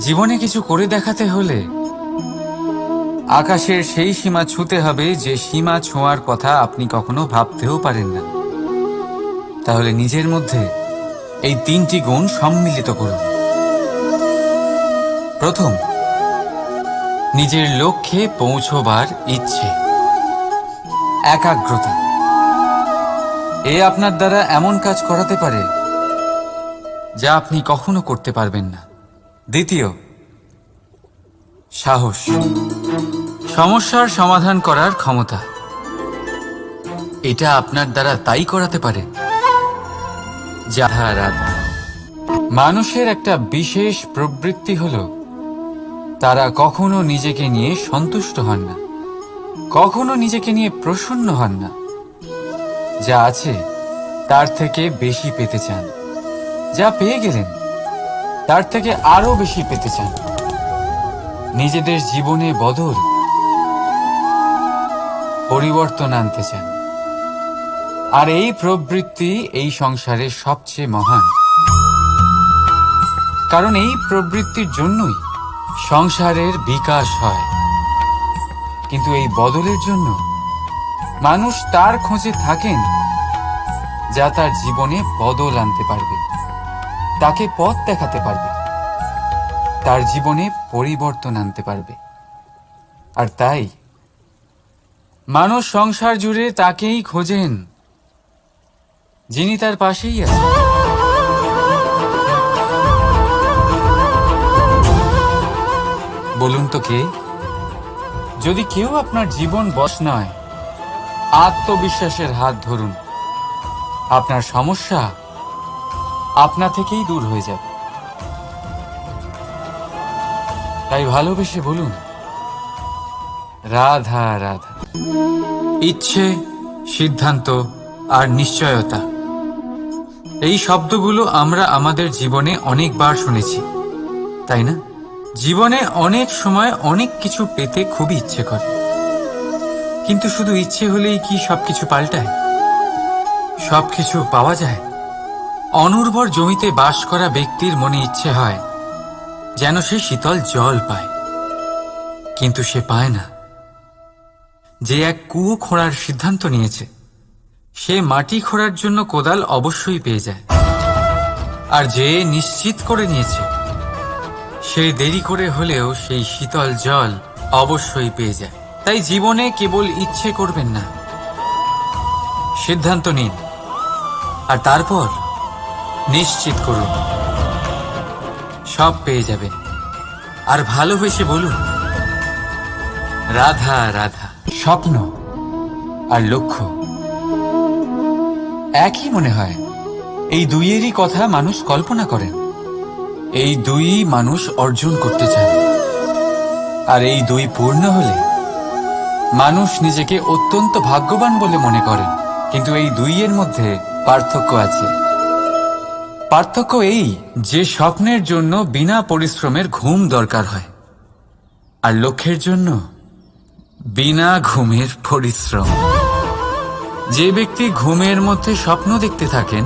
জীবনে কিছু করে দেখাতে হলে আকাশের সেই সীমা ছুঁতে হবে যে সীমা ছোঁয়ার কথা আপনি কখনো ভাবতেও পারেন না। তাহলে নিজের মধ্যে এই তিনটি গুণ সম্মিলিত করুন। প্রথম, নিজের লক্ষ্যে পৌঁছবার ইচ্ছে, একাগ্রতা। এ আপনার দ্বারা এমন কাজ করাতে পারে যা আপনি কখনো করতে পারবেন না। দ্বিতীয়, সাহস, সমস্যার সমাধান করার ক্ষমতা। এটা আপনার দ্বারা তাই করাতে পারে যা রাধা। মানুষের একটা বিশেষ প্রবৃত্তি হলো তারা কখনো নিজেকে নিয়ে সন্তুষ্ট হন না, কখনো নিজেকে নিয়ে প্রসন্ন হন না। যা আছে তার থেকে বেশি পেতে চান, যা পেয়ে গেলেন তার থেকে আরো বেশি পেতে চান। নিজেদের জীবনে বদল, পরিবর্তন আনতে চান। আর এই প্রবৃত্তি এই সংসারের সবচেয়ে মহান, কারণ এই প্রবৃত্তির জন্যই সংসারের বিকাশ হয়। কিন্তু এই বদলের জন্য মানুষ তার খোঁজে থাকেন যা তার জীবনে বদল আনতে পারবে, তাকে পথ দেখাতে পারবে, তার জীবনে পরিবর্তন আনতে পারবে। আর তাই মানুষ সংসার জুড়ে তাকেই খোঁজেন যিনি তার পাশেই আছেন। বলুন তো কে? যদি কেউ আপনার জীবন বশ নয়, আত্মবিশ্বাসের হাত ধরুন। আপনার সমস্যা আপনা থেকেই দূর হয়ে যাবে। তাই ভালোবেসে বলুন, রাধা রাধা। ইচ্ছে, সিদ্ধান্ত আর নিশ্চয়তা, এই শব্দগুলো আমরা আমাদের জীবনে অনেকবার শুনেছি, তাই না? জীবনে অনেক সময় অনেক কিছু পেতে খুবই ইচ্ছে করে, কিন্তু শুধু ইচ্ছে হলেই কি সবকিছু পাল্টায়? সবকিছু পাওয়া যায়? অনুর্বর জমিতে বাস করা ব্যক্তির মনে ইচ্ছে হয় যেন সে শীতল জল পায়, কিন্তু সে পায় না। যে এক কুয়ো খোঁড়ার সিদ্ধান্ত নিয়েছে, সে মাটি খোঁড়ার জন্য কোদাল অবশ্যই পেয়ে যায়। আর যে নিশ্চিত করে নিয়েছে, সে দেরি করে হলেও সেই শীতল জল অবশ্যই পেয়ে যায়। তাই জীবনে কেবল ইচ্ছে করবেন না, সিদ্ধান্ত নিন আর তারপর নিশ্চিত করুন, সব পেয়ে যাবেন। আর ভালোবেসে বলুন, রাধা রাধা। স্বপ্ন আর লক্ষ্য একই মনে হয়। এই দুইয়েরই কথা মানুষ কল্পনা করেন, এই দুই মানুষ অর্জন করতে চান। আর এই দুই পূর্ণ হলে মানুষ নিজেকে অত্যন্ত ভাগ্যবান বলে মনে করেন। কিন্তু এই দুইয়ের মধ্যে পার্থক্য আছে। পার্থক্য এই যে স্বপ্নের জন্য বিনা পরিশ্রমের ঘুম দরকার হয়, আর লক্ষ্যের জন্য বিনা ঘুমের পরিশ্রম। যে ব্যক্তি ঘুমের মধ্যে স্বপ্ন দেখতে থাকেন,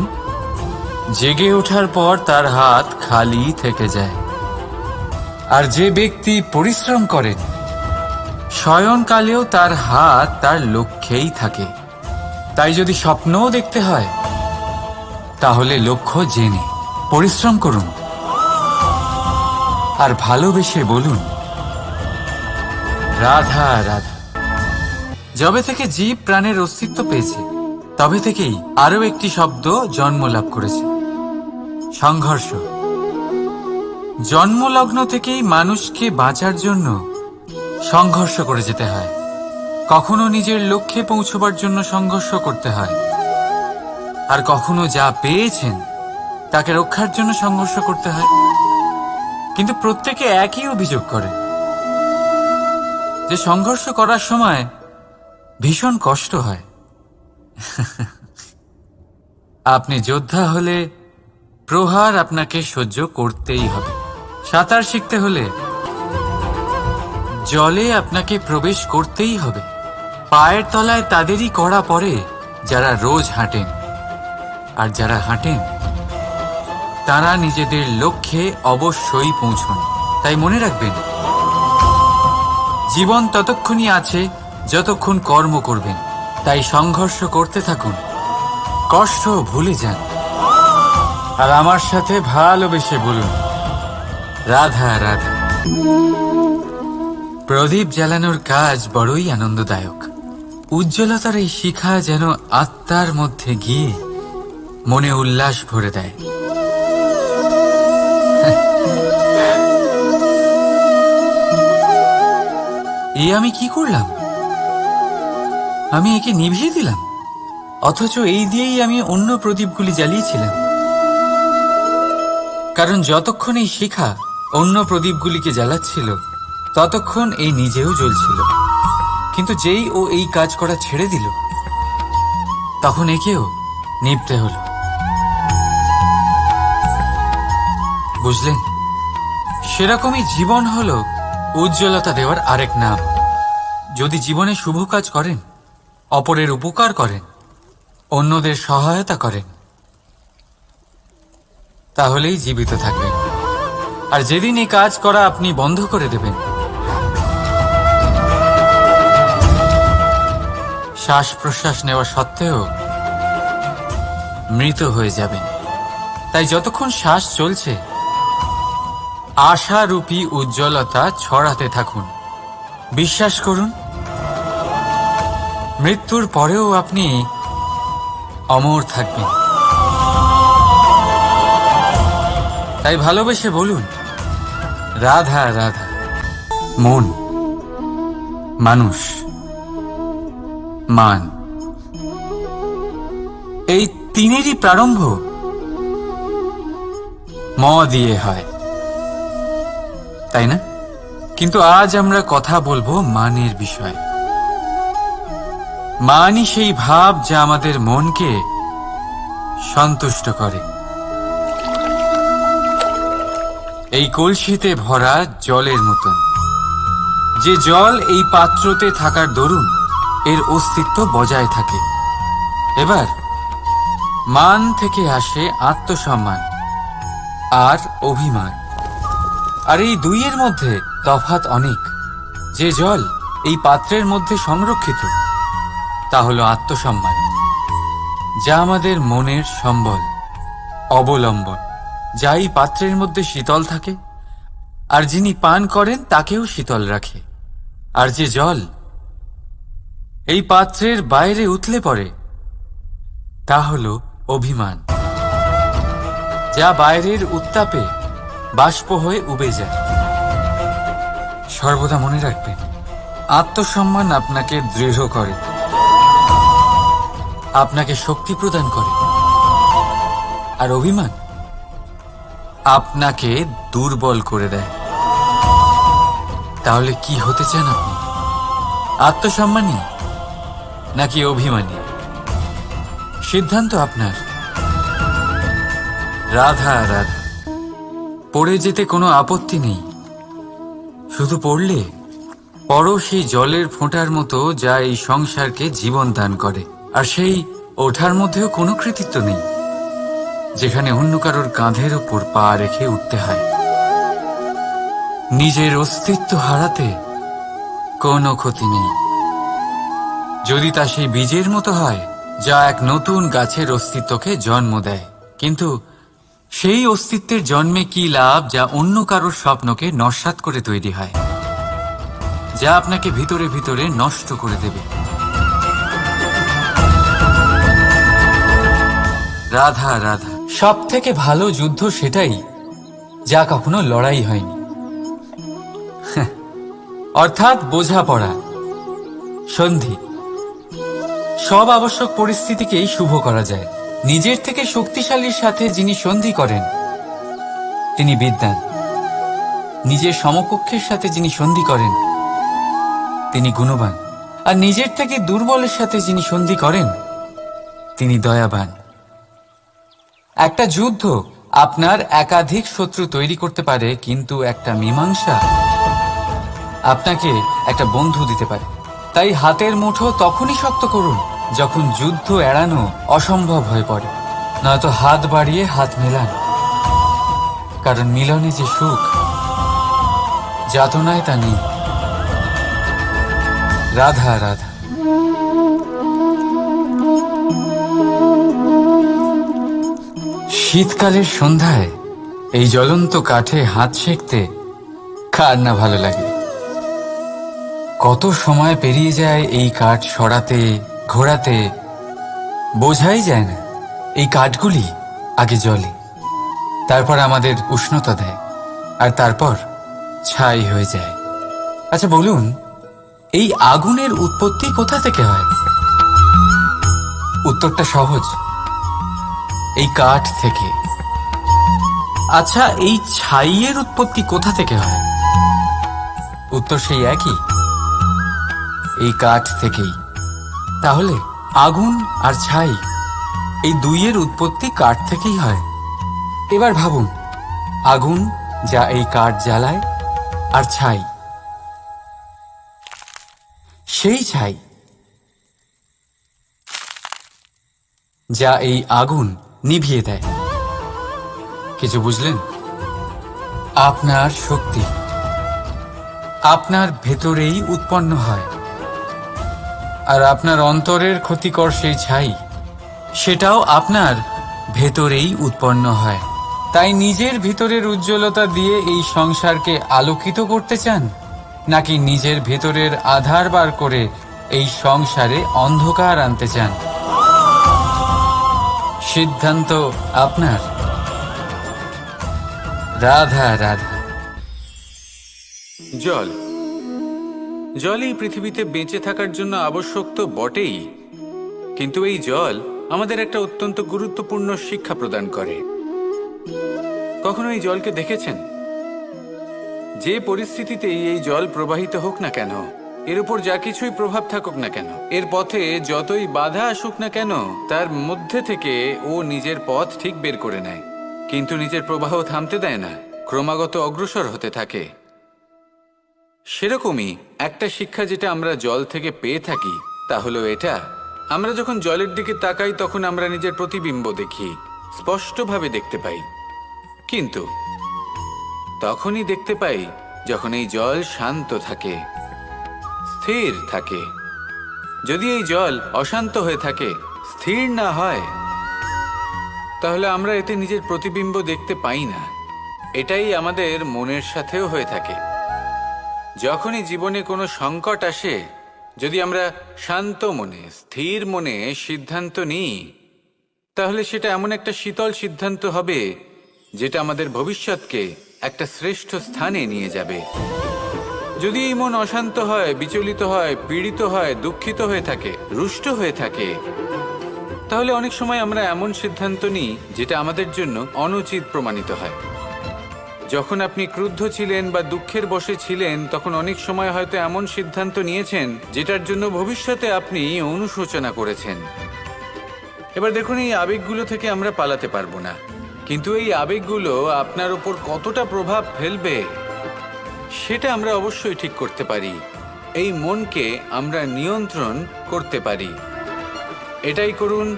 জেগে ওঠার পর তার হাত খালি থেকে যায়। আর যে ব্যক্তি পরিশ্রম করেন, শয়নকালেও তার হাত তার লক্ষ্যেই থাকে। তাই যদি স্বপ্নও দেখতে হয়, তাহলে লক্ষ্য জেনে পরিশ্রম করুন। আর ভালোবেসে বলুন, রাধা রাধা। যবে থেকে জীব প্রাণের অস্তিত্ব পেয়েছে, তবে থেকেই আরো একটি শব্দ জন্ম লাভ করেছে, সংঘর্ষ। জন্মলগ্ন থেকেই মানুষকে বাঁচার জন্য সংঘর্ষ করে যেতে হয়। কখনো নিজের লক্ষ্যে পৌঁছবার জন্য সংঘর্ষ করতে হয়, আর কখনো যা পেয়েছেন তাকে রক্ষার জন্য সংঘর্ষ করতে হয়। কিন্তু প্রত্যেকে একই অভিযোগ করে যে সংঘর্ষ করার সময় ভীষণ কষ্ট হয়। আপনি যোদ্ধা হলে প্রহার আপনাকে সহ্য করতেই হবে। সাঁতার শিখতে হলে জলে আপনাকে প্রবেশ করতেই হবে। পায়ের তলায় তাদেরই কড়া পড়ে যারা রোজ হাঁটেন, আর যারা হাঁটেন তারা নিজেদের লক্ষ্যে অবশ্যই পৌঁছন। তাই মনে রাখবেন, জীবন ততক্ষণই আছে যতক্ষণ কর্ম করবেন। তাই সংঘর্ষ করতে থাকুন, কষ্ট ভুলে যান, আর আমার সাথে ভালোবেসে বলুন, রাধা রাধা। প্রদীপ জ্বালানোর কাজ বড়ই আনন্দদায়ক। উজ্জ্বলতার এই শিখা যেন আত্মার মধ্যে গিয়ে মনে উল্লাস ভরে দেয়। এ আমি কি করলাম? আমি একে নিভিয়ে দিলাম, অথচ এই দিয়েই আমি অন্য প্রদীপগুলি জ্বালিয়েছিলাম। কারণ যতক্ষণ এই শিখা অন্য প্রদীপগুলিকে জ্বালাচ্ছিল, ততক্ষণ এই নিজেও জ্বলছিল। কিন্তু যেই ও এই কাজ করা ছেড়ে দিল, তখন একেও নিভতে হলো। বুঝলেন? সেরকমই জীবন হলো উজ্জ্বলতা দেওয়ার আরেক নাম। যদি জীবনে শুভ কাজ করেন, অপরের উপকার করেন, অন্যদের সহায়তা করেন, তাহলেই জীবিত থাকবেন। আর যেদিন এই কাজ করা আপনি বন্ধ করে দেবেন, শ্বাস প্রশ্বাস নেওয়া সত্ত্বেও মৃত হয়ে যাবেন। তাই যতক্ষণ শ্বাস চলছে, আশারূপী উজ্জ্বলতা ছড়াতে থাকুন। বিশ্বাস করুন, মৃত্যুর পরেও আপনি অমর থাকবেন। তাই ভালোবেসে বলুন, রাধা রাধা। মন, মানুষ, মান, এই তিনেরই প্রারম্ভ ম দিয়ে হয়, তাই না? কিন্তু আজ আমরা কথা বলবো মানের বিষয়। মানই সেই ভাব যা আমাদের মনকে সন্তুষ্ট করে। এই কলসিতে ভরা জলের মতন, যে জল এই পাত্রতে থাকার দরুন এর অস্তিত্ব বজায় থাকে। এবার মান থেকে আসে আত্মসম্মান আর অভিমান। আর এই দুইয়ের মধ্যে তফাৎ অনেক। যে জল এই পাত্রের মধ্যে সংরক্ষিত, তা হলো আত্মসম্মান, যা আমাদের মনের সম্বল, অবলম্বন, যা এই পাত্রের মধ্যে শীতল থাকে, আর যিনি পান করেন তাকেও শীতল রাখে। আর যে জল এই পাত্রের বাইরে উতলে পড়ে, তা হলো অভিমান, যা বাইরের উত্তাপে বাষ্প হয়ে উবে যায়। সর্বদা মনে রাখবেন, আত্মসম্মান আপনাকে দৃঢ় করে, আপনাকে শক্তি প্রদান করে, আর অভিমান আপনাকে দুর্বল করে দেয়। তাহলে কি হতে চান আপনি? আত্মসম্মানী নাকি অভিমানী? সিদ্ধান্ত আপনার। রাধা রাধা। পড়ে যেতে কোনো আপত্তি নেই, শুধু পড়লে পড়ো সেই জলের ফোঁটার মতো যা এই সংসারকে জীবন দান করে। আর সেই ওঠার মধ্যেও কোনো কৃতিত্ব নেই, যেখানে অন্য কারোর কাঁধের ওপর পা রেখে উঠতে হয়। নিজের অস্তিত্ব হারাতে কোনো ক্ষতি নেই, যদি তা সেই বীজের মতো হয় যা এক নতুন গাছের অস্তিত্বকে জন্ম দেয়। কিন্তু সেই অস্তিত্বের জন্মে কি লাভ যা অন্য কারোর স্বপ্নকে নস্যাৎ করে তৈরি হয়, যা আপনাকে ভিতরে ভিতরে নষ্ট করে দেবে। রাধা রাধা। সব থেকে ভালো যুদ্ধ সেটাই যা কখনো লড়াই হয়নি, অর্থাৎ বোঝাপড়া, সন্ধি। সব আবশ্যক পরিস্থিতিকেই শুভ করা যায়। নিজের থেকে শক্তিশালীর সাথে যিনি সন্ধি করেন তিনি বিদ্বান। নিজের সমকক্ষের সাথে যিনি সন্ধি করেন তিনি গুণবান। আর নিজের থেকে দুর্বলের সাথে যিনি সন্ধি করেন তিনি দয়াবান। একটা যুদ্ধ আপনার একাধিক শত্রু তৈরি করতে পারে, কিন্তু একটা মীমাংসা আপনাকে একটা বন্ধু দিতে পারে। তাই হাতের মুঠো তখনই শক্ত করুন যখন যুদ্ধ এড়ানো অসম্ভব হয়ে পড়ে, নয়তো হাত বাড়িয়ে হাত মেলান, কারণ মিলনে যে সুখ যাতনায় তা নেই। রাধা রাধা। শীতকালের সন্ধ্যায় এই জ্বলন্ত কাঠে হাত সেঁকতে কার না ভালো লাগে। কত সময় পেরিয়ে যায় এই কাঠ সরাতে ঘোরাতে, বোঝাই যায় না। এই কাঠগুলি আগে জ্বলে, তারপর আমাদের উষ্ণতা দেয়, আর তারপর ছাই হয়ে যায়। আচ্ছা বলুন, এই আগুনের উৎপত্তি কোথা থেকে হয়? উত্তরটা সহজ, এই কাঠ থেকে। আচ্ছা, এই ছাইয়ের উৎপত্তি কোথা থেকে হয়? উত্তর সেই একই, এই কাঠ থেকেই। তাহলে আগুন আর ছাই, এই দুইয়ের উৎপত্তি কাঠ থেকেই হয়। এবার ভাবুন, আগুন যা এই কাঠ জ্বালায়, আর ছাই সেই ছাই যা এই আগুন নিভিয়ে দেয়। কিছু বুঝলেন? আপনার শক্তি আপনার ভেতরেই উৎপন্ন হয়, আর আপনার অন্তরের ক্ষতিকর সেই ছাই, সেটাও আপনার ভেতরেই উৎপন্ন হয়। তাই নিজের ভিতরের উজ্জ্বলতা দিয়ে এই সংসারকে আলোকিত করতে চান, নাকি নিজের ভেতরের আধার বার করে এই সংসারে অন্ধকার আনতে চান? সিদ্ধান্ত আপনার। রাধা রাধা। জল জল এই পৃথিবীতে বেঁচে থাকার জন্য আবশ্যক তো বটেই, কিন্তু এই জল আমাদের একটা অত্যন্ত গুরুত্বপূর্ণ শিক্ষা প্রদান করে। কখনো এই জলকে দেখেছেন? যে পরিস্থিতিতেই এই জল প্রবাহিত হোক না কেন, এর উপর যা কিছুই প্রভাব থাকুক না কেন, এর পথে যতই বাধা আসুক না কেন, তার মধ্যে থেকে ও নিজের পথ ঠিক বের করে নেয়, কিন্তু নিজের প্রবাহ থামতে দেয় না, ক্রমাগত অগ্রসর হতে থাকে। সেরকমই একটা শিক্ষা যেটা আমরা জল থেকে পেয়ে থাকি, তা হলো এটা: আমরা যখন জলের দিকে তাকাই তখন আমরা নিজের প্রতিবিম্ব দেখি, স্পষ্টভাবে দেখতে পাই। কিন্তু তখনই দেখতে পাই যখন এই জল শান্ত থাকে, স্থির থাকে। যদি এই জল অশান্ত হয়ে থাকে, স্থির না হয়, তাহলে আমরা এতে নিজের প্রতিবিম্ব দেখতে পাই না। এটাই আমাদের মনের সাথেও হয়ে থাকে। যখনই জীবনে কোনো সংকট আসে, যদি আমরা শান্ত মনে স্থির মনে সিদ্ধান্ত নিই, তাহলে সেটা এমন একটা শীতল সিদ্ধান্ত হবে যেটা আমাদের ভবিষ্যৎকে একটা শ্রেষ্ঠ স্থানে নিয়ে যাবে। যদি এই মন অশান্ত হয়, বিচলিত হয়, পীড়িত হয়, দুঃখিত হয়ে থাকে, রুষ্ট হয়ে থাকে, তাহলে অনেক সময় আমরা এমন সিদ্ধান্ত নিই যেটা আমাদের জন্য অনুচিত প্রমাণিত হয়। যখন আপনি ক্রুদ্ধ ছিলেন বা দুঃখের বশে ছিলেন, তখন অনেক সময় হয়তো এমন সিদ্ধান্ত নিয়েছেন যেটার জন্য ভবিষ্যতে আপনি অনুশোচনা করেছেন। এবার দেখুন, এই আবেগগুলো থেকে আমরা পালাতে পারবো না, কিন্তু এই আবেগগুলো আপনার উপর কতটা প্রভাব ফেলবে সেটা আমরা অবশ্যই ঠিক করতে পারি। এই মনকে আমরা নিয়ন্ত্রণ করতে পারি। এটাই করুন,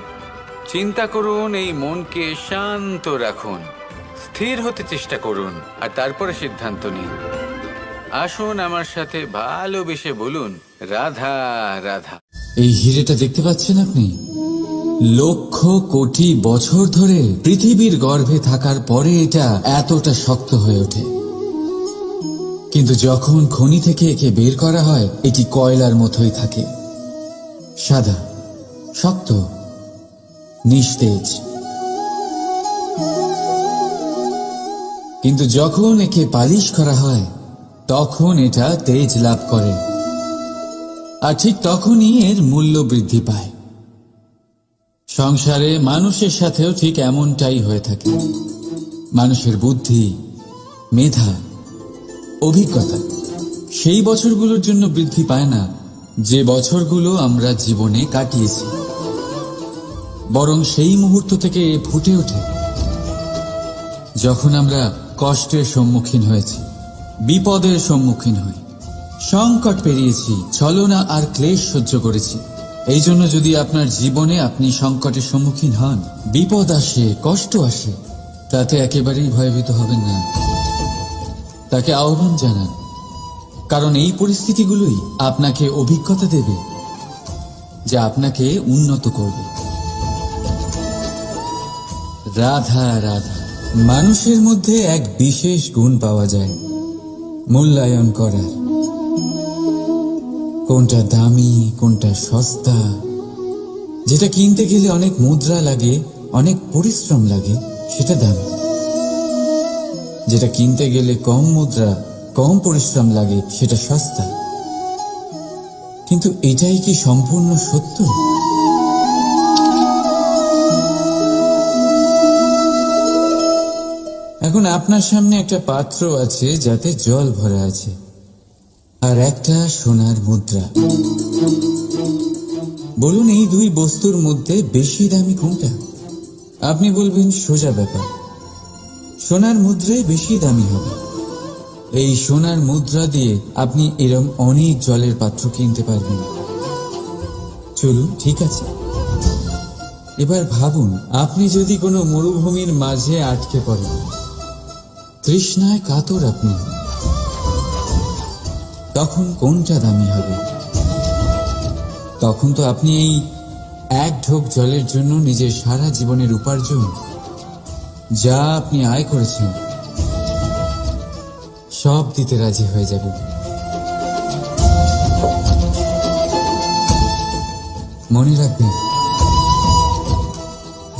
চিন্তা করুন, এই মনকে শান্ত রাখুন, স্থির হতে চেষ্টা করুন, আর তারপরে সিদ্ধান্ত নিন। আসুন আমার সাথে ভালোবেসে বলুন, রাধা রাধা। এই হিরেটা দেখতে পাচ্ছেন আপনি? লক্ষ কোটি বছর ধরে পৃথিবীর গর্ভে থাকার পরে এটা এতটা শক্ত হয়ে ওঠে, কিন্তু যখন খনি থেকে একে বের করা হয়, এটি কয়লার মতোই থাকে, সাদা, শক্ত, নিস্তেজ। কিন্তু যখন একে পালিশ করা হয়, তখন এটা তেজ লাভ করে, আর ঠিক তখনই এর মূল্য বৃদ্ধি পায়। সংসারে মানুষের সাথেও ঠিক এমনটাই হয়ে থাকে। মানুষের বুদ্ধি, মেধা, অভিজ্ঞতা সেই বছরগুলোর জন্য বৃদ্ধি পায় না যে বছরগুলো আমরা জীবনে কাটিয়েছি, বরং সেই মুহূর্ত থেকে ফুটে ওঠে যখন আমরা কষ্টের সম্মুখীন হয়েছি, বিপদের সম্মুখীন হই, সংকট পেরিয়েছি, ছলনা আর ক্লেশ সহ্য করেছি। এই জন্য যদি আপনার জীবনে আপনি সংকটের সম্মুখীন হন, বিপদ আসে, কষ্ট আসে, তাতে একেবারেই ভয়ভীত হবেন না। তাকে আহ্বান জানান, কারণ এই পরিস্থিতিগুলোই আপনাকে অভিজ্ঞতা দেবে, যা আপনাকে উন্নত করবে। রাধা রাধা। মানুষের মধ্যে এক বিশেষ গুণ পাওয়া যায়, মূল্যায়ন করার। কোনটা দামি, কোনটা সস্তা, যেটা কিনতে গেলে অনেক মুদ্রা লাগে, অনেক পরিশ্রম লাগে, সেটা দামি। যেটা কিনতে গেলে কম মুদ্রা, কম পরিশ্রম লাগে, সেটা সস্তা। কিন্তু এটাই কি সম্পূর্ণ সত্য? এখন আপনার সামনে একটা পাত্র আছে যাতে জল ভরা আছে, আর একটা সোনার মুদ্রা। বলুন, এই দুই বস্তুর মধ্যে বেশি দামি কোনটা? আপনি বলবেন সোজা ব্যাপার, সোনার মুদ্রাই বেশি দামি হবে। এই সোনার মুদ্রা দিয়ে আপনি এরকম অনেক জলের পাত্র কিনতে পারবেন। চলুন, ঠিক আছে। এবার ভাবুন, আপনি যদি কোনো মরুভূমির মাঝে আটকে পড়েন, তৃষ্ণায় কাতর আপনি, তখন কোনটা দামি হবে? তখন তো আপনি এই এক ঢোক জলের জন্য নিজের সারা জীবনের উপার্জন, যা আপনি আয় করেছেন, সব দিতে রাজি হয়ে যাবেন। মনে রাখবেন,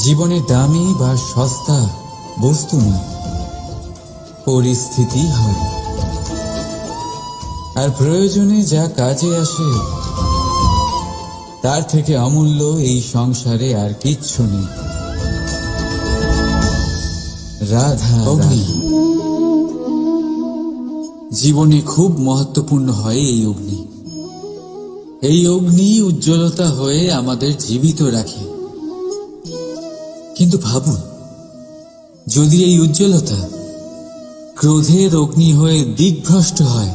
জীবনে দামি বা সস্তা বস্তু না, পরিস্থিতি হয়। আর প্রয়োজনে যা কাজে আসে, তার থেকে অমূল্য এই সংসারে আর কিচ্ছু নেই। রাধা রাধা। জীবনে খুব মহত্বপূর্ণ হয় এই অগ্নি। এই অগ্নি উজ্জ্বলতা হয়ে আমাদের জীবিত রাখে। কিন্তু ভাবুন, যদি এই উজ্জ্বলতা ক্রোধের অগ্নি হয়ে দিকভ্রষ্ট হয়,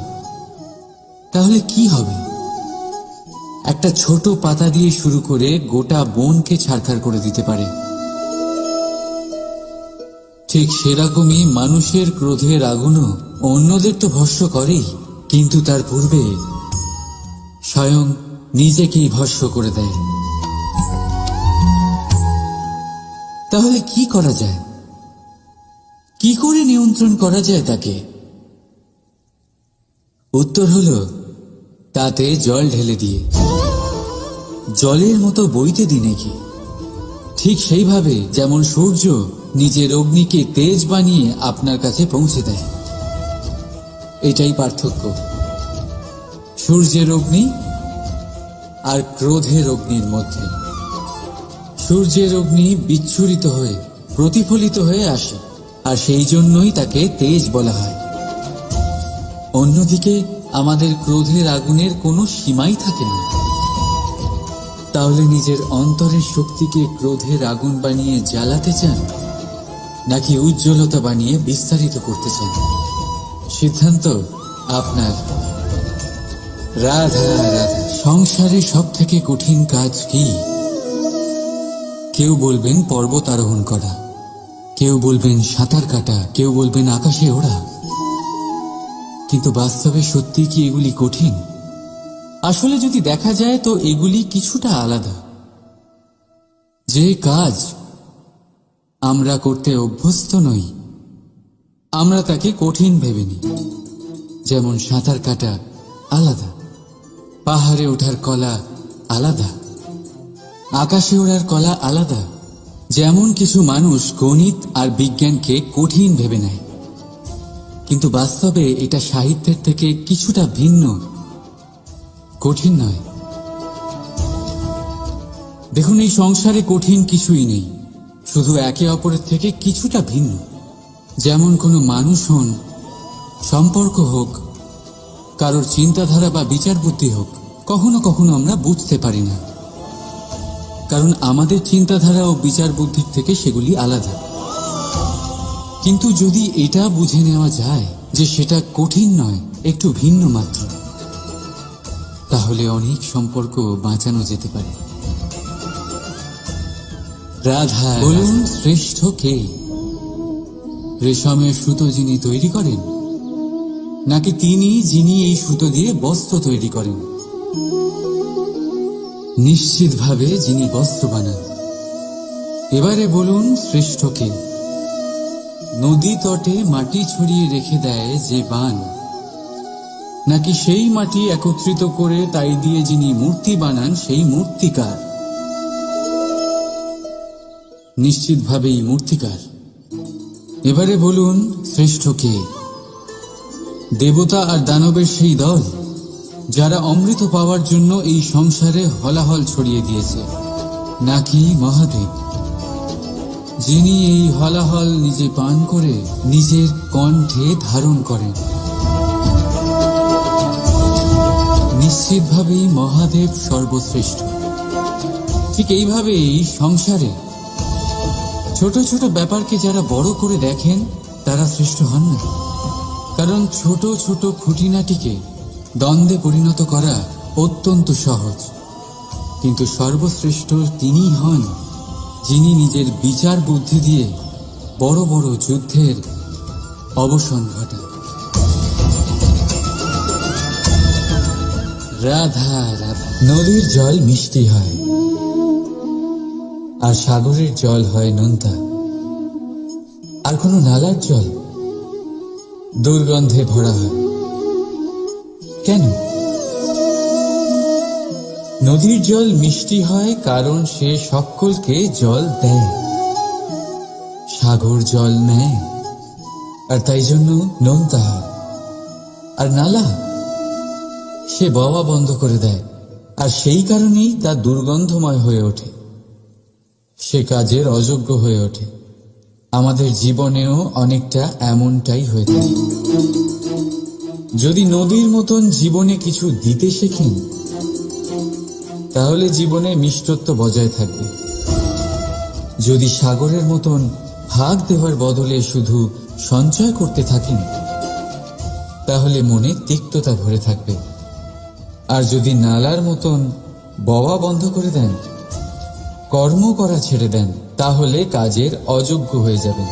তাহলে কি হবে? একটা ছোট পাতা দিয়ে শুরু করে গোটা বনকে ছারখার করে দিতে পারে। ঠিক সেরকমই মানুষের ক্রোধের আগুনও অন্যদের তো ভস্ম করেই, কিন্তু তার পূর্বে স্বয়ং নিজেকেই ভস্ম করে দেয়। তাহলে কি করা যায়? কি করে নিয়ন্ত্রণ করা যায় তাকে? উত্তর হলো, তাতে জল ঢেলে দিয়ে, জলের মতো বইতে দিন কি। ঠিক সেইভাবে যেমন সূর্য নিজের অগ্নিকে তেজ বানিয়ে আপনার কাছে পৌঁছে দেয়। এটাই পার্থক্য সূর্যের অগ্নি আর ক্রোধের অগ্নির মধ্যে। সূর্যের অগ্নি বিচ্ছুরিত হয়ে প্রতিফলিত হয়ে আসে, আর সেই জন্যই তাকে তেজ বলা হয়। অন্যদিকে আমাদের ক্রোধের আগুনের কোনো সীমাই থাকে না। তাহলে নিজের অন্তরের শক্তিকে ক্রোধের আগুন বানিয়ে জ্বালাতে চান, নাকি উজ্জ্বলতা বানিয়ে বিস্তারিত করতে চান? সিদ্ধান্ত আপনার। রাধা রাধা। সংসারে সব থেকে কঠিন কাজ কি? কেউ বলবেন পর্বত আরোহণ করা, কেউ বলবেন সাঁতার কাটা, কেউ বলবেন আকাশে ওড়া। কিন্তু বাস্তবে সত্যি কি এগুলি কঠিন? আসলে যদি দেখা যায় তো এগুলি কিছুটা আলাদা। যে কাজ আমরা করতে অভ্যস্ত নই, আমরা তাকে কঠিন ভেবে নিই। যেমন সাঁতার কাটা আলাদা, পাহাড়ে ওঠার কলা আলাদা, আকাশে ওড়ার কলা আলাদা। যেমন কিছু মানুষ গণিত আর বিজ্ঞানকে কঠিন ভেবে নেয়, কিন্তু বাস্তবে এটা সাহিত্যের থেকে কিছুটা ভিন্ন, কঠিন নয়। দেখুন, এই সংসারে কঠিন কিছুই নেই, শুধু একে অপরের থেকে কিছুটা ভিন্ন। যেমন কোনো মানুষ হন, সম্পর্ক হোক, কারোর চিন্তাধারা বা বিচার বুদ্ধি হোক, কখনো কখনো আমরা বুঝতে পারি না, কারণ আমাদের চিন্তাধারা ও বিচার বুদ্ধির থেকে সেগুলি আলাদা। কিন্তু যদি এটা বুঝে নেওয়া যায় যে সেটা কঠিন নয়, একটু ভিন্ন মাত্র, তাহলে অনেক সম্পর্ক বাঁচানো যেতে পারে। রাধা। বলুন, শ্রেষ্ঠ কে? রেশমের সুতো যিনি তৈরি করেন, নাকি তিনি যিনি এই সুতো দিয়ে বস্ত্র তৈরি করেন? নিশ্চিতভাবে যিনি বস্ত্র বানান। এবারে বলুন শ্রেষ্ঠ কে? নদী তটে মাটি ছড়িয়ে রেখে দেয় যে বান, নাকি সেই মাটি একত্রিত করে তাই দিয়ে যিনি মূর্তি বানান সেই মূর্তিকার? নিশ্চিতভাবেই মূর্তিকার। এবারে বলুন শ্রেষ্ঠ কে? দেবতা আর দানবের সেই দল যারা অমৃত পাওয়ার জন্য এই সংসারে হলাহল ছড়িয়ে দিয়েছে, নাকি মহাদেব যিনি এই হলাহল নিজে পান করে নিজের কণ্ঠে ধারণ করেন? নিশ্চিতভাবেই মহাদেব সর্বশ্রেষ্ঠ। ঠিক এইভাবেই সংসারে ছোট ছোট ব্যাপারকে যারা বড় করে দেখেন তারা শ্রেষ্ঠ হন না, কারণ ছোট ছোট খুঁটিনাটিকে দ্বন্দ্বে পরিণত করা অত্যন্ত সহজ। কিন্তু সর্বশ্রেষ্ঠ তিনিই হন যিনি নিজের বিচার বুদ্ধি দিয়ে বড় বড় যুদ্ধের অবসান ঘটান। রাধা রাধা। নদীর জল মিষ্টি হয় আর সাগরের জল হয় নোনতা, আর কোন নালার জল দুর্গন্ধে ভরা হয়। কেন? নদীর জল মিষ্টি হয় কারণ সে সকলকে জল দেয়, সাগর জল নেয় আর তাই জন্য নোনতা হয়। আর নালা সে বওয়া বন্ধ করে দেয় আর সেই কারণেই তা দুর্গন্ধময় হয়ে ওঠে, সে কাজের অযোগ্য হয়ে ওঠে। আমাদের জীবনেও অনেকটা এমনটাই হয়ে থাকে। যদি নদীর মতন জীবনে কিছু দিতে শেখেন তাহলে জীবনে মিষ্টত্ব বজায় থাকবে। যদি সাগরের মতন ভাগ দেওয়ার বদলে শুধু সঞ্চয় করতে থাকেন তাহলে মনে তিক্ততা ভরে থাকবে। আর যদি নালার মতন বওয়া বন্ধ করে দেন, কর্ম করা ছেড়ে দেন, তাহলে কাজের অযোগ্য হয়ে যাবেন।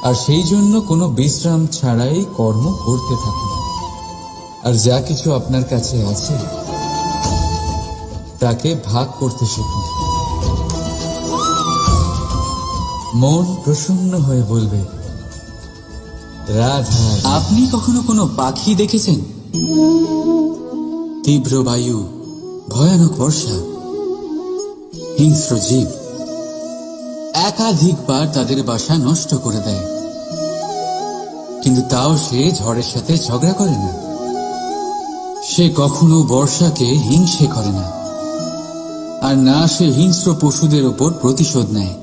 আর সেই জন্য কোনো বিশ্রাম ছাড়াই কর্ম করতে থাকুন। আর যা কিছু আপনার কাছে আছে তাকে ভাগ করতে শিখুন। মন প্রসন্ন হয়ে বলবে রাধা। আপনি কখনো কোনো পাখি দেখেছেন? তীব্র বায়ু, ভয়ানক বর্ষা, হিংস্র জীব একাধিকবার তাদের বাসা নষ্ট করে দেয়, কিন্তু তাও সে ঝড়ের সাথে ঝগড়া করে না। সে কখনো বর্ষাকে হিংসে করে না, আর না সে হিংস্র পশুদের ওপর প্রতিশোধ নেয়।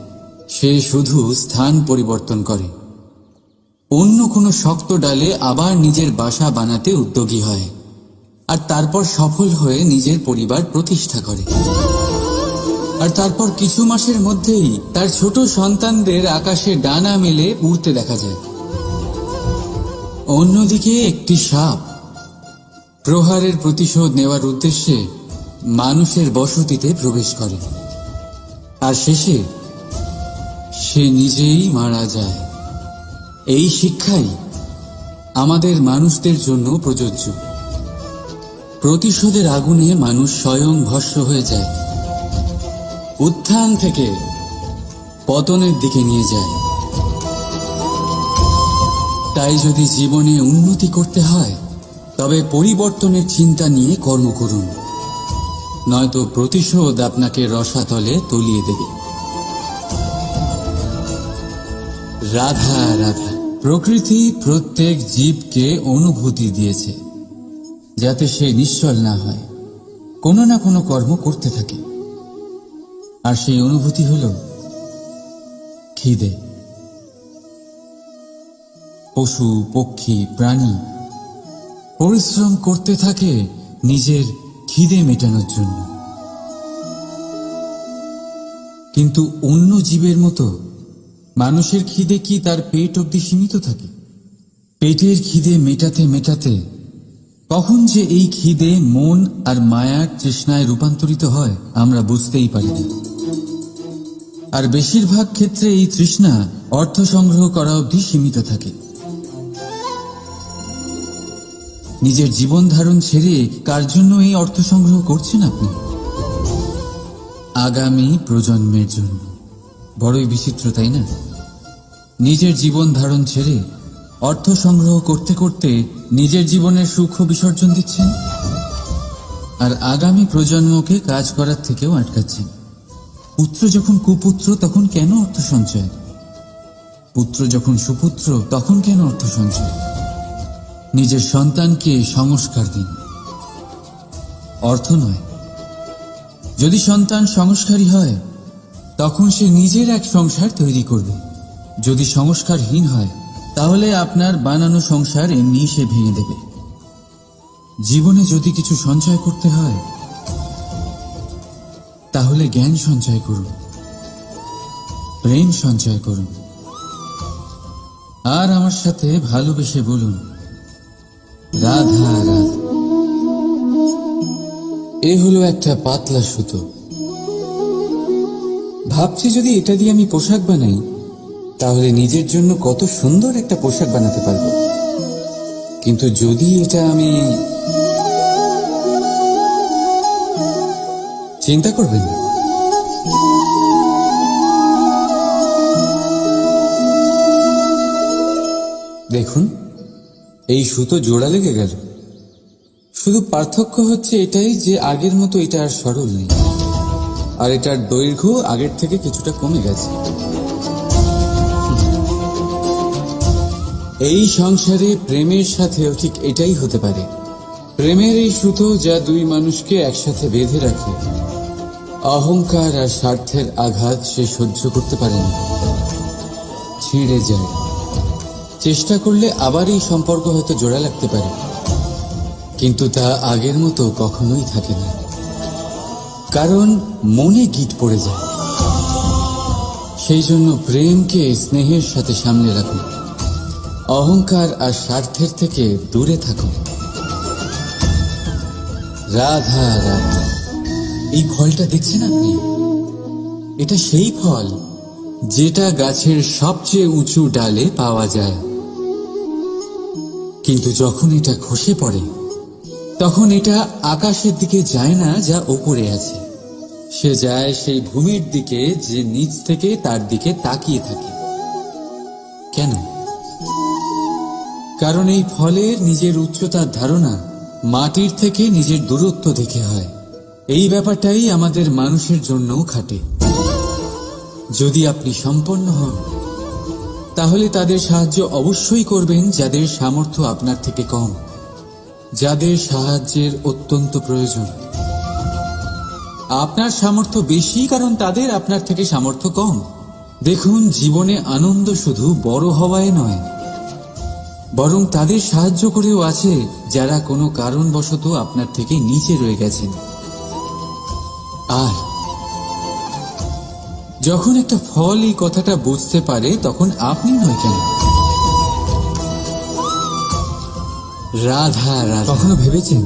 সে শুধু স্থান পরিবর্তন করে, অন্য কোনো শক্ত ডালে আবার নিজের বাসা বানাতে উদ্যোগী হয়, আর তারপর সফল হয়ে নিজের পরিবার প্রতিষ্ঠা করে। আর তারপর কিছু মাসের মধ্যেই তার ছোট সন্তানদের আকাশে ডানা মেলে উড়তে দেখা যায়। অন্যদিকে একটি সাপ প্রহারের প্রতিশোধ নেওয়ার উদ্দেশ্যে মানুষের বসতিতে প্রবেশ করে, আর শেষে সে নিজেই মারা যায়। এই শিক্ষাই আমাদের মানুষদের জন্য প্রযোজ্য। প্রতিশোধের আগুনে মানুষ স্বয়ং ভস্ম হয়ে যায়, উত্থান থেকে পতনের দিকে নিয়ে যায়। তাই যদি জীবনে উন্নতি করতে হয় তবে পরিবর্তনের চিন্তা নিয়ে কর্ম করুন, নয়তো প্রতিশোধ আপনাকে রসাতলে তলিয়ে দেবে। রাধা রাধা। প্রকৃতি প্রত্যেক জীবকে অনুভূতি দিয়েছে যাতে সে নিশ্চল না হয়, কোনো না কোনো কর্ম করতে থাকে। আর সেই অনুভূতি হল খিদে। পশু পক্ষী প্রাণী পরিশ্রম করতে থাকে নিজের খিদে মেটানোর জন্য, কিন্তু অন্য জীবের মতো মানুষের খিদে কি তার পেট অবধি সীমিত থাকে? পেটের খিদে মেটাতে মেটাতে কখন যে এই খিদে মন আর মায়ার তৃষ্ণায় রূপান্তরিত হয় আমরা বুঝতেই পারি না। আর বেশিরভাগ ক্ষেত্রে এই তৃষ্ণা অর্থ সংগ্রহ করা অবধি সীমিত থাকে। নিজের জীবন ধারণ ছেড়ে কার জন্য এই অর্থ সংগ্রহ করছেন আপনি? আগামী প্রজন্মের জন্য। বড়ই বিচিত্র, তাই না? নিজের জীবন ধারণ ছেড়ে অর্থ সংগ্রহ করতে করতে নিজের জীবনের সুখ বিসর্জন দিচ্ছেন, আর আগামী প্রজন্মকে কাজ করার থেকেও আটকাচ্ছেন। পুত্র যখন কুপুত্র তখন কেন অর্থ সঞ্চয়? পুত্র যখন সুপুত্র তখন কেন অর্থ সঞ্চয়? নিজের সন্তানকে সংস্কার দিন, অর্থ নয়। যদি সন্তান সংস্কারী হয় তখন সে নিজের এক সংসার তৈরি করবে। যদি সংস্কারহীন হয় তাহলে আপনার বানানো সংসার এমনি সে ভেঙে দেবে। জীবনে যদি কিছু সঞ্চয় করতে হয় তাহলে জ্ঞান সঞ্চয় করুন, প্রেম সঞ্চয় করুন, আর আমার সাথে ভালোবেসে বলুন, রাধা রাধা। এ হলো একটা পাতলা সুতো। ভাবছি যদি এটা দিয়ে আমি পোশাক বানাই তাহলে নিজের জন্য কত সুন্দর একটা পোশাক বানাতে পারবো। কিন্তু যদি এটা আমি... চিন্তা করবেন না, দেখুন এই সুতো জোড়া লেগে গেল। শুধু পার্থক্য হচ্ছে এটাই যে আগের মতো এটা আর সরল নেই, আর এটার দৈর্ঘ্য আগের থেকে কিছুটা কমে গেছে। এই সংসারে প্রেমের সাথেও ঠিক এটাই হতে পারে। প্রেমের এই সুতো যা দুই মানুষকে একসাথে বেঁধে রাখে, অহংকার আর স্বার্থের আঘাত সে সহ্য করতে পারে না, ছিঁড়ে যায়। চেষ্টা করলে আবার এই সম্পর্ক হয়তো জোড়া লাগতে পারে, কিন্তু তা আগের মতো কখনোই থাকে না, কারণ মনে গিট পড়ে যায়। সেই জন্য প্রেমকে স্নেহের সাথে সামনে রাখুন, অহংকার আর স্বার্থের থেকে দূরে থাকুন। রাধা রাধা। এই ফলটা দেখছেন আপনি? এটা সেই ফল যেটা গাছের সবচেয়ে উঁচু ডালে পাওয়া যায়, কিন্তু যখন এটা খসে পড়ে তখন এটা আকাশের দিকে যায় না যা ওপরে আছে, সে যায় সেই ভূমির দিকে যে নিচ থেকে তার দিকে তাকিয়ে থাকে। কেন? কারণ এই ফলের নিজের উচ্চতার ধারণা মাটির থেকে নিজের দূরত্ব দেখে হয়। এই ব্যাপারটাই আমাদের মানুষের জন্যও খাটে। যদি আপনি সম্পন্ন হন তাহলে তাদের সাহায্য অবশ্যই করবেন যাদের সামর্থ্য আপনার থেকে কম, যাদের সাহায্যের অত্যন্ত প্রয়োজন। আপনার সামর্থ্য বেশি কারণ তাদের আপনার থেকে সামর্থ্য কম। দেখুন, জীবনে আনন্দ শুধু বড় হওয়ায় নয়, বরং তাদের সাহায্য করেও আছে যারা কোনো কারণবশত আপনার থেকে নিচে রয়ে গেছেন। আর যখন একটা ফল এই কথাটা বুঝতে পারে তখন আপনি নয় কেন? রাধা রাধা। কখনো ভেবেছেন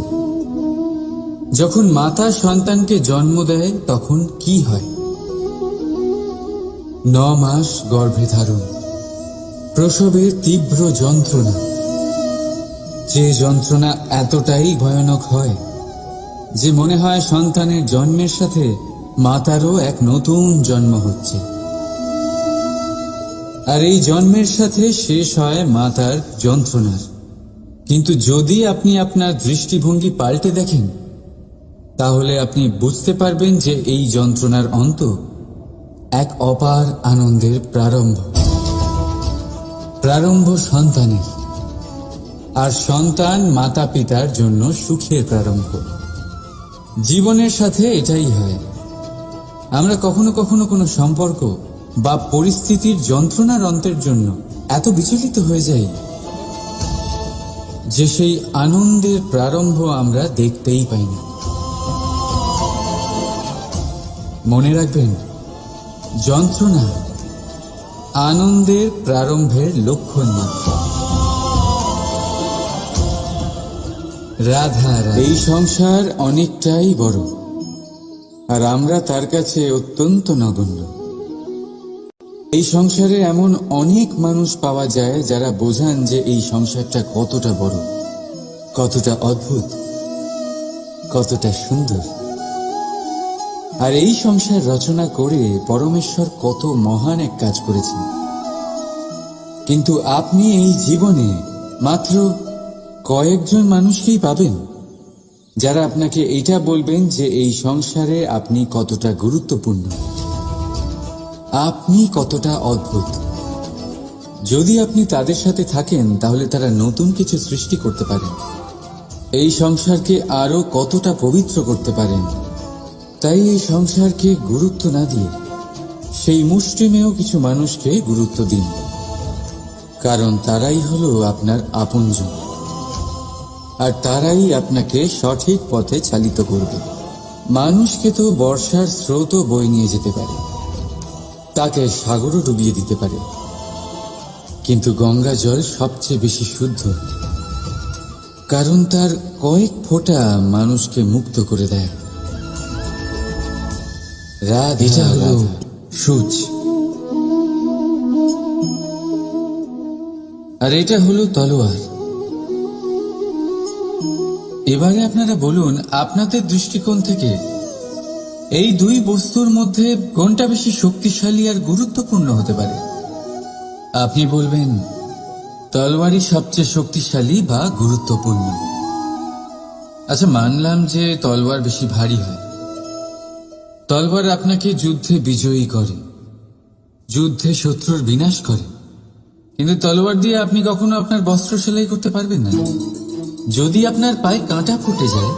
যখন মাতা সন্তানকে জন্ম দেয় তখন কি হয়? 9 মাস গর্ভে ধারণ, প্রসবের তীব্র যন্ত্রণা, যে যন্ত্রণা এতটাই ভয়ানক হয় যে মনে হয় সন্তানের জন্মের সাথে মাতারও এক নতুন জন্ম হচ্ছে। আর এই জন্মের সাথে শেষ হয় মাতার যন্ত্রণার। কিন্তু যদি আপনি আপনার দৃষ্টিভঙ্গি পাল্টে দেখেন তাহলে আপনি বুঝতে পারবেন যে এই যন্ত্রণার অন্ত এক অপার আনন্দের প্রারম্ভ সন্তানের, আর সন্তান মাতা পিতার জন্য সুখের প্রারম্ভ। জীবনের সাথে এটাই হয়। আমরা কখনো কখনো কোনো সম্পর্ক বা পরিস্থিতির যন্ত্রণার অন্তের জন্য এত বিচলিত হয়ে যাই যে সেই আনন্দের প্রারম্ভ আমরা দেখতেই পাই না। মনে রাখবেন, যন্ত্রণা আনন্দের প্রারম্ভের লক্ষণ মাত্র। রাধা রাধা। এই সংসার অনেকটাই বড়, আর আমরা তার কাছে অত্যন্ত নগণ্য। এই সংসারে এমন অনেক মানুষ পাওয়া যায় যারা বোঝান যে এই সংসারটা কতটা বড়, কতটা অদ্ভুত, কতটা সুন্দর। আর এই সংসার রচনা করে পরমেশ্বর কত মহান এক কাজ করেছেন। কিন্তু আপনি এই জীবনে মাত্র কয়েকজন মানুষকেই পাবেন যারা আপনাকে এটা বলবেন যে এই সংসারে আপনি কতটা গুরুত্বপূর্ণ, আপনি কতটা অদ্ভুত। যদি আপনি তাদের সাথে থাকেন তাহলে তারা নতুন কিছু সৃষ্টি করতে পারেন, এই সংসারকে আরো কতটা পবিত্র করতে পারেন। তাই এই সংসারকে গুরুত্ব না দিয়ে সেই মুষ্টিমেয় কিছু মানুষকে গুরুত্ব দিন, কারণ তারাই হলো আপনার আপনজন, আর তারাই আপনাকে সঠিক পথে চালিত করবে। মানুষকে তো বর্ষার স্রোতও বয়ে নিয়ে যেতে পারে, তাকে সাগরও ডুবিয়ে দিতে পারে, কিন্তু গঙ্গা জল সবচেয়ে বেশি শুদ্ধ, কারণ তার কয়েক ফোঁটা মানুষকে মুক্ত করে দেয়। এটা হলো সূচ, আর এটা হলো তলোয়ার। এবারে আপনারা বলুন, আপনাদের দৃষ্টিকোণ থেকে এই দুই বস্তুর মধ্যে কোনটা বেশি শক্তিশালী আর গুরুত্বপূর্ণ হতে পারে? আপনি বলবেন তলোয়ারই সবচেয়ে শক্তিশালী বা গুরুত্বপূর্ণ। আচ্ছা, মানলাম যে তলোয়ার বেশি ভারী হয়। তলোয়ার আপনাকে যুদ্ধে বিজয়ী করে, যুদ্ধে শত্রুর বিনাশ করে, কিন্তু তলোয়ার দিয়ে আপনি কখনো আপনার বস্ত্র সেলাই করতে পারবেন না। যদি আপনার পায়ে কাঁটা ফুটে যায়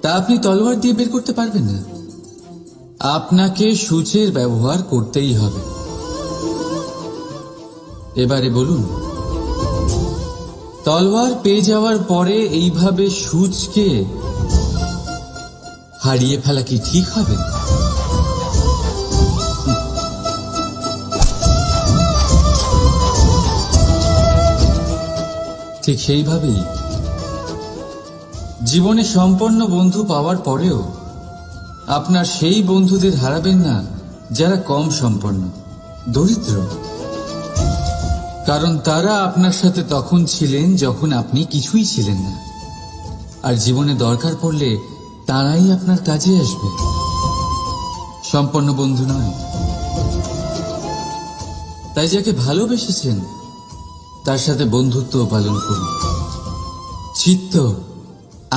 তা আপনি তলোয়ার দিয়ে বের করতে পারবেন না। আপনাকে সূচের ব্যবহার করতেই হবে। এবারে বলুন, তলোয়ার পেয়ে যাওয়ার পরে এইভাবে সূচকে হারিয়ে ফেলা কি ঠিক হবে? ঠিক সেইভাবেই জীবনে সম্পন্ন বন্ধু পাওয়ার পরেও আপনার সেই বন্ধুদের হারাবেন না যারা কম সম্পন্ন, দরিদ্র, কারণ তারা আপনার সাথে তখন ছিলেন যখন আপনি কিছুই ছিলেন না, আর জীবনে দরকার পড়লে তারাই আপনার কাজে আসবে, সম্পন্ন বন্ধু নয়। তাই যাকে ভালোবেসেছেন তার সাথে বন্ধুত্ব পালন করুন, চিত্ত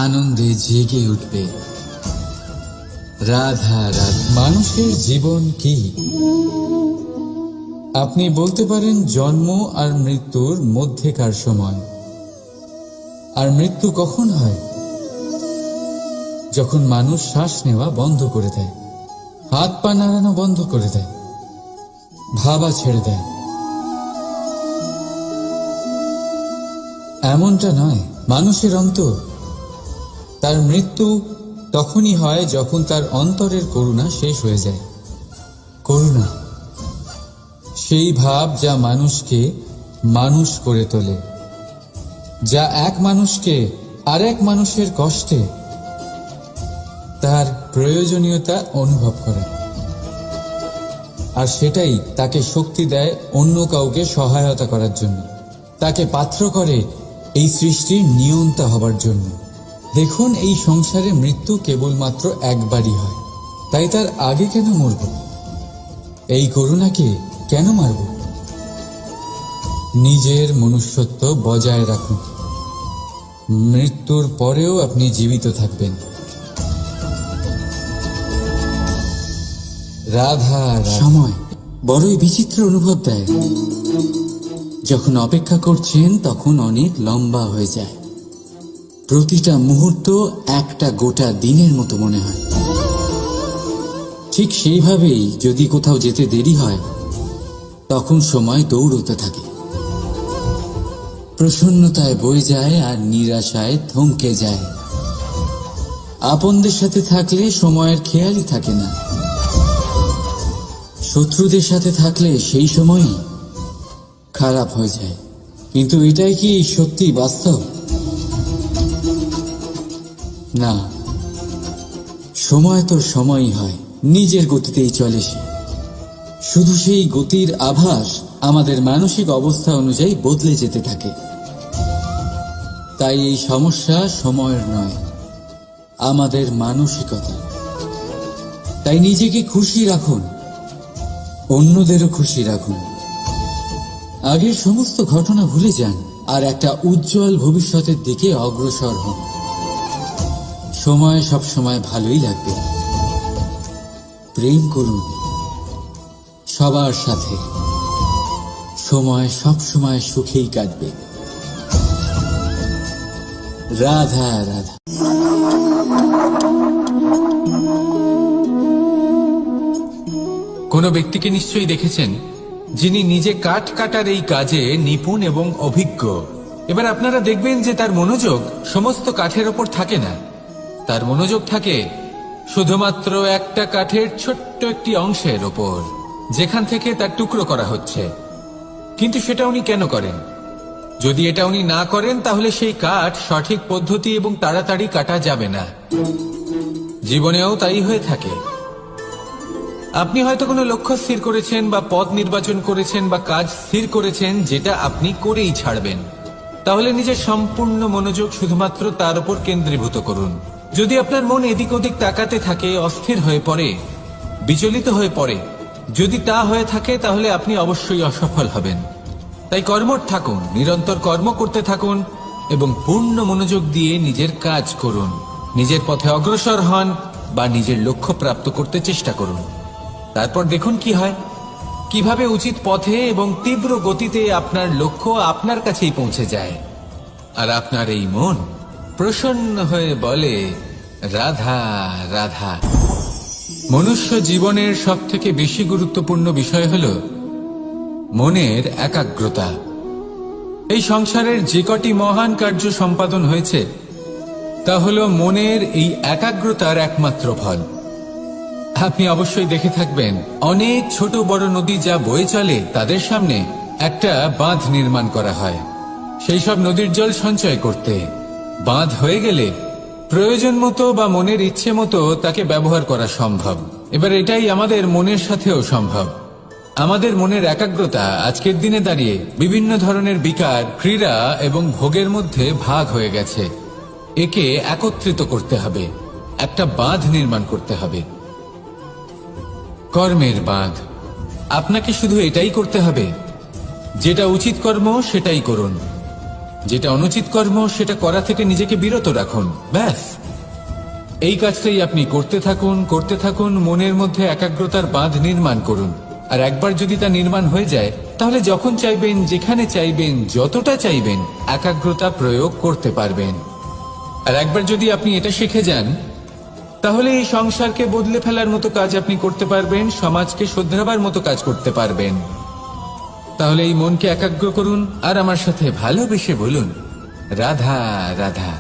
আনন্দে জেগে উঠবে। রাধা রাধা। মানুষের জীবন কি? আপনি বলতে পারেন জন্ম আর মৃত্যুর মধ্যেকার সময়। আর মৃত্যু কখন হয়? যখন মানুষ শ্বাস নেওয়া বন্ধ করে দেয়, হাত পা নাড়ানো বন্ধ করে দেয়, ভাবা ছেড়ে দেয়। এমনটা নয়, মানুষের অন্তর, তার মৃত্যু তখনই হয় যখন তার অন্তরের করুণা শেষ হয়ে যায়। করুণা সেই ভাব যা মানুষকে মানুষ করে তোলে, যা এক মানুষকে আরেক মানুষের কষ্টে তার প্রয়োজনীয়তা অনুভব করে, আর সেটাই তাকে শক্তি দেয় অন্য কাউকে সহায়তা করার জন্য, তাকে পাত্র করে এই সৃষ্টির নিয়ন্তা হবার জন্য। দেখুন, এই সংসারে মৃত্যু কেবলমাত্র একবারই হয়, তাই তার আগে কেন মরব? এই করুণাকে কেন মারব? নিজের মনুষ্যত্ব বজায় রাখুন, মৃত্যুর পরেও আপনি জীবিত থাকবেন। রাধা। সময় বড়ই বিচিত্র অনুভব দেয়। যখন অপেক্ষা করছেন তখন অনেক লম্বা হয়ে যায়, প্রতিটা মুহূর্ত একটা গোটা দিনের মতো মনে হয়। ঠিক সেইভাবেই যদি কোথাও যেতে দেরি হয় তখন সময় দৌড়তে থাকে, প্রসন্নতায় বয়ে যায় আর নিরাশায় থমকে যায়। আপনদের সাথে থাকলে সময়ের খেয়ালই থাকে না, শত্রুদের সাথে থাকলে সেই সময়ই খারাপ হয়ে যায়। কিন্তু এটাই কি সত্যি বাস্তব? না, সময় তো সময়ই হয়, নিজের গতিতেই চলে সে। শুধু সেই গতির আভাস আমাদের মানসিক অবস্থা অনুযায়ী বদলে যেতে থাকে। তাই এই সমস্যা সময়ের নয়, আমাদের মানসিকতা। তাই নিজেকে খুশি রাখুন, অন্যদেরও খুশি রাখুন। আগের সমস্ত ঘটনা ভুলে যান আর একটা উজ্জ্বল ভবিষ্যতের দিকে অগ্রসর হন। সময় সব সময় ভালোই লাগবে। প্রেম করুন সবার সাথে, সময় সব সময় সুখেই কাটবে। রাধা রাধা। কোনো ব্যক্তিকে নিশ্চয়ই দেখেছেন যিনি নিজে কাঠ কাটার এই কাজে নিপুণ এবং অভিজ্ঞ। এবার আপনারা দেখবেন যে তার মনোযোগ সমস্ত কাঠের ওপর থাকে না, তার মনোযোগ থাকে শুধুমাত্র একটা কাঠের ছোট্ট একটি অংশের ওপর, যেখান থেকে তার টুকরো করা হচ্ছে। কিন্তু সেটা উনি কেন করেন? যদি এটা উনি না করেন তাহলে সেই কাঠ সঠিক পদ্ধতি এবং তাড়াতাড়ি কাটা যাবে না। জীবনেও তাই হয়ে থাকে। আপনি হয়তো কোনো লক্ষ্য স্থির করেছেন বা পথ নির্বাচন করেছেন বা কাজ স্থির করেছেন যেটা আপনি করেই ছাড়বেন। তাহলে নিজের সম্পূর্ণ মনোযোগ শুধুমাত্র তার উপর কেন্দ্রীভূত করুন। যদি আপনার মন এদিক ওদিক তাকাতে থাকে, অস্থির হয়ে পড়ে, বিচলিত হয়ে পড়ে, যদি তা হয়ে থাকে তাহলে আপনি অবশ্যই অসফল হবেন। তাই কর্মঠ থাকুন, নিরন্তর কর্ম করতে থাকুন এবং পূর্ণ মনোযোগ দিয়ে নিজের কাজ করুন। নিজের পথে অগ্রসর হন বা নিজের লক্ষ্য প্রাপ্ত করতে চেষ্টা করুন। তারপর দেখুন কি হয়, কিভাবে উচিত পথে এবং তীব্র গতিতে আপনার লক্ষ্য আপনার কাছেই পৌঁছে যায়। আর আপনার এই মন প্রসন্ন হয়ে বলে রাধা রাধা। মনুষ্য জীবনের সবথেকে বেশি গুরুত্বপূর্ণ বিষয় হল মনের একাগ্রতা। এই সংসারের যে কটি মহান কার্য সম্পাদন হয়েছে তা হল মনের এই একাগ্রতার একমাত্র ফল। আপনি অবশ্যই দেখে থাকবেন অনেক ছোট বড় নদী যা বয়ে চলে তাদের সামনে একটা বাঁধ নির্মাণ করা হয় সেই সব নদীর জল সঞ্চয় করতে। বাঁধ হয়ে গেলে প্রয়োজন মতো বা মনের ইচ্ছে মতো তাকে ব্যবহার করা সম্ভব। এবার এটাই আমাদের মনের সাথেও সম্ভব। আমাদের মনের একাগ্রতা আজকের দিনে দাঁড়িয়ে বিভিন্ন ধরনের বিকার, ক্রীড়া এবং ভোগের মধ্যে ভাগ হয়ে গেছে। একে একত্রিত করতে হবে, একটা বাঁধ নির্মাণ করতে হবে, কর্মের বাঁধ। আপনাকে শুধু এটাই করতে হবে, যেটা উচিত কর্ম সেটাই করুন, যেটা অনুচিত কর্ম সেটা করা থেকে নিজেকে বিরত রাখুন। ব্যাস, এই কাজটাই আপনি করতে থাকুন, করতে থাকুন। মনের মধ্যে একাগ্রতার বাঁধ নির্মাণ করুন। আর একবার যদি তা নির্মাণ হয়ে যায় তাহলে যখন চাইবেন, যেখানে চাইবেন, যতটা চাইবেন একাগ্রতা প্রয়োগ করতে পারবেন। আর একবার যদি আপনি এটা শিখে যান তাহলে এই সংসারকে বদলে ফেলার মতো কাজ আপনি করতে পারবেন, সমাজকে শোধরাবার মতো কাজ করতে পারবেন। তাহলে এই মনকে একাগ্র করুন আর আমার সাথে ভালোবেসে বলুন রাধা রাধা।